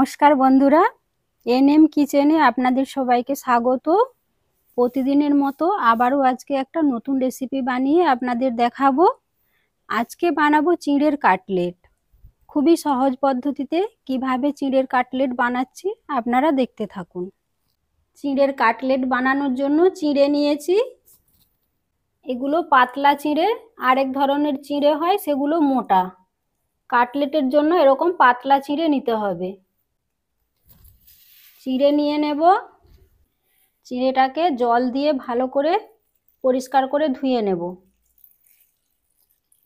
নমস্কার বন্ধুরা, এনএম কিচেনে আপনাদের সবাইকে স্বাগত। প্রতিদিনের মতো আবারও আজকে একটা নতুন রেসিপি বানিয়ে আপনাদের দেখাবো। আজকে বানাবো চিঁড়ের কাটলেট। খুবই সহজ পদ্ধতিতে কিভাবে চিঁড়ের কাটলেট বানাচ্ছি আপনারা দেখতে থাকুন। চিঁড়ের কাটলেট বানানোর জন্য চিঁড়ে নিয়েছি। এগুলো পাতলা চিঁড়ে, আরেক ধরনের চিঁড়ে হয় সেগুলো মোটা। কাটলেটের জন্য এরকম পাতলা চিঁড়ে নিতে হবে। চিঁড়ে নিয়ে নেব। চিঁড়েটাকে জল দিয়ে ভালো করে পরিষ্কার করে ধুয়ে নেব।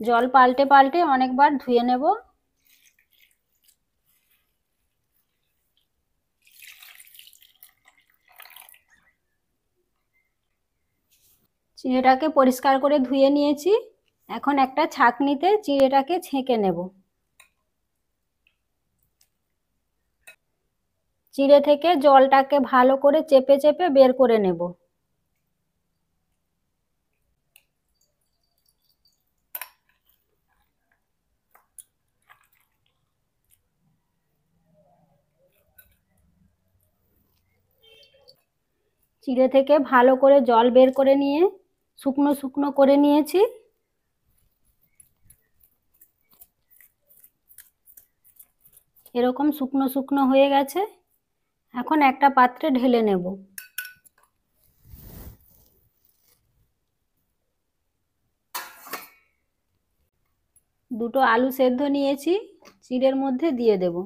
জল পাল্টে পাল্টে অনেকবার ধুয়ে নেব। চিঁড়েটাকে পরিষ্কার করে ধুয়ে নিয়েছি। এখন একটা ছাঁকনিতে চিঁড়েটাকে ছেঁকে নেব। চিঁড়ে থেকে জলটাকে ভালো করে চেপে চেপে বের করে নেব। চিঁড়ে থেকে ভালো করে জল বের করে নিয়ে শুকনো শুকনো করে নিয়েছি। এরকম শুকনো শুকনো হয়ে গেছে। এখন একটা পাত্রে ঢেলে নেব। দুটো আলু সেদ্ধ নিয়েছি, চিঁড়ের মধ্যে দিয়ে দেব।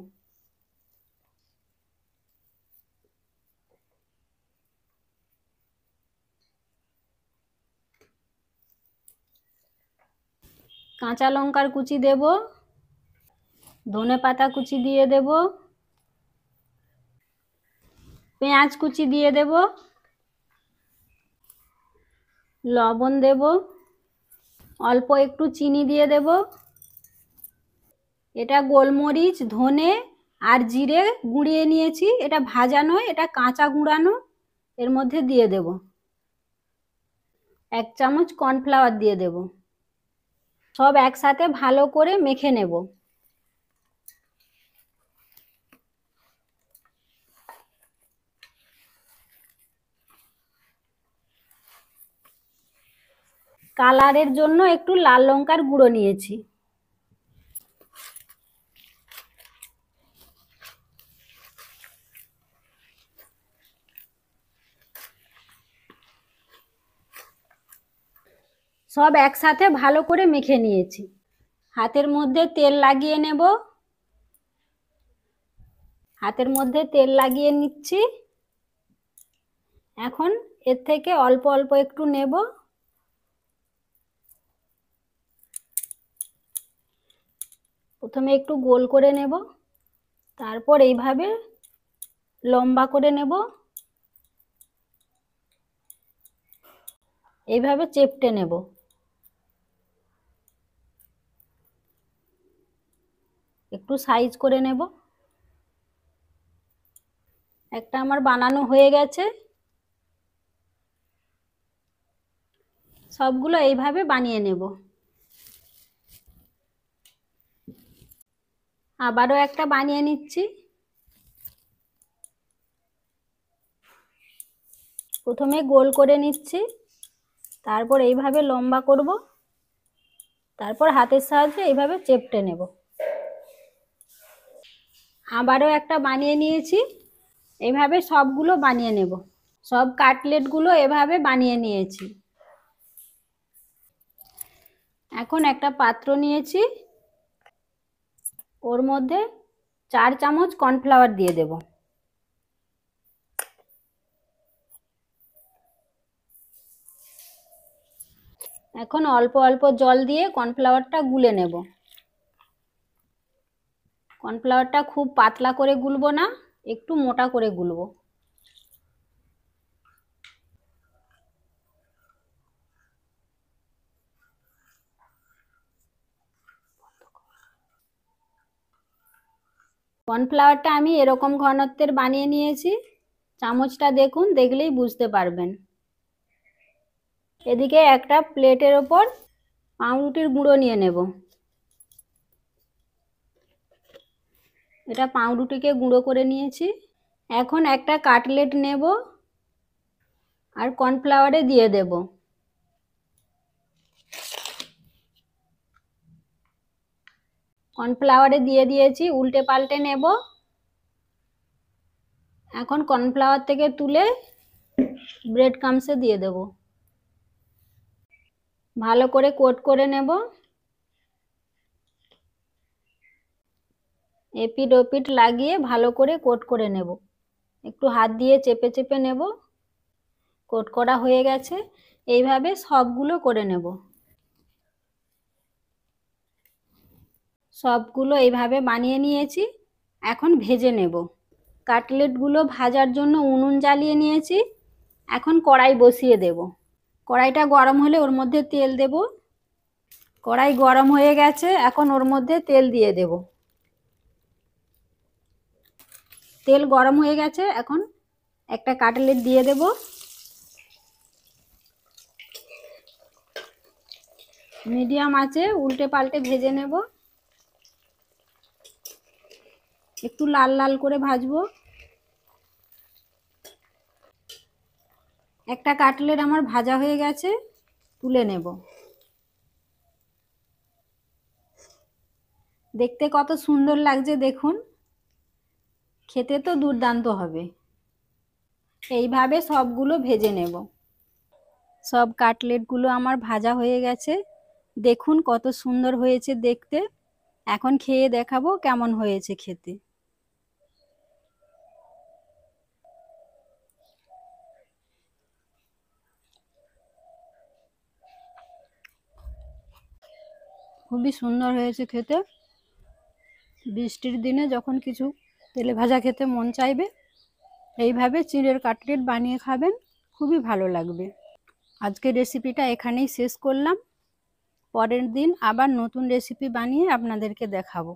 কাঁচা লঙ্কার কুচি দেব, ধনেপাতা কুচি দিয়ে দেব, পেঁয়াজ কুচি দিয়ে দেব, লবণ দেব, অল্প একটু চিনি দিয়ে দেব। এটা গোলমরিচ, ধনে আর জিরে গুঁড়িয়ে নিয়েছি। এটা ভাজা নয়, এটা কাঁচা গুঁড়ানো। এর মধ্যে দিয়ে দেব। 1 চামচ কর্নফ্লাওয়ার দিয়ে দেব। সব একসাথে ভালো করে মেখে নেব। কালারের জন্য একটু লাল লঙ্কার গুঁড়ো নিয়েছি। সব একসাথে ভালো করে মেখে নিয়েছি। হাতের মধ্যে তেল লাগিয়ে নেব। হাতের মধ্যে তেল লাগিয়ে নিচ্ছি। এখন এর থেকে অল্প অল্প একটু নেব। প্রথমে একটু গোল করে নেব, তারপর এইভাবে লম্বা করে নেব। এইভাবে চেপটে নেব। একটু সাইজ করে নেব। একটা আমার বানানো হয়ে গেছে। সবগুলো এইভাবে বানিয়ে নেব। আবারও একটা বানিয়ে নিচ্ছি। প্রথমে গোল করে নিচ্ছি, তারপর এইভাবে লম্বা করব, তারপর হাতের সাহায্যে এইভাবে চেপটে নেব। আবারও একটা বানিয়ে নিয়েছি। এইভাবে সবগুলো বানিয়ে নেব। সব কাটলেটগুলো এভাবে বানিয়ে নিয়েছি। এখন একটা পাত্র নিয়েছি, ওর মধ্যে 4 চামচ কর্নফ্লাওয়ার দিয়ে দেব। এখন অল্প অল্প জল দিয়ে কর্নফ্লাওয়ারটা গুলে নেব। কর্নফ্লাওয়ারটা খুব পাতলা করে গুলবো না, একটু মোটা করে গুলবো। কর্নফ্লাওয়ারটা আমি এরকম ঘনত্বের বানিয়ে নিয়েছি। চামচটা দেখুন, দেখলেই বুঝতে পারবেন। এদিকে একটা প্লেটের ওপর পাউরুটির গুঁড়ো নিয়ে নেব। এটা পাউরুটিকে গুঁড়ো করে নিয়েছি। এখন একটা কাটলেট নেব আর কর্নফ্লাওয়ারে দিয়ে দেব। কর্নফ্লাওয়ারে দিয়ে দিয়েছি, উল্টে পাল্টে নেব। এখন কর্নফ্লাওয়ার থেকে তুলে ব্রেড ক্রাম্বসে দিয়ে দেব। ভালো করে কোট করে নেব। এপিট ওপিট লাগিয়ে ভালো করে কোট করে নেব। একটু হাত দিয়ে চেপে চেপে নেব। কোট করা হয়ে গেছে। এইভাবে সবগুলো করে নেব। সবগুলো এইভাবে বানিয়ে নিয়েছি। এখন ভেজে নেব। কাটলেটগুলো ভাজার জন্য উনুন জ্বালিয়ে নিয়েছি। এখন কড়াই বসিয়ে দেব। কড়াইটা গরম হলে ওর মধ্যে তেল দেব। কড়াই গরম হয়ে গেছে, এখন ওর মধ্যে তেল দিয়ে দেব। তেল গরম হয়ে গেছে, এখন একটা কাটলেট দিয়ে দেব। মিডিয়াম আঁচে উল্টে পাল্টে ভেজে নেব। একটু লাল লাল করে ভাজবো। একটা কাটলেট আমার ভাজা হয়ে গেছে, তুলে নেব। দেখতে কত সুন্দর লাগছে দেখুন। খেতে তো দুর্দান্ত হবে। এইভাবে সবগুলো ভেজে নেব। সব কাটলেটগুলো আমার ভাজা হয়ে গেছে। দেখুন কত সুন্দর হয়েছে দেখতে। এখন খেয়ে দেখাবো কেমন হয়েছে খেতে। খুবই সুন্দর হয়েছে খেতে। বৃষ্টির দিনে যখন কিছু তেলে ভাজা খেতে মন চাইবে, এইভাবে চিঁড়ের কাটলেট বানিয়ে খাবেন, খুবই ভালো লাগবে। আজকের রেসিপিটা এখানেই শেষ করলাম। পরের দিন আবার নতুন রেসিপি বানিয়ে আপনাদেরকে দেখাবো।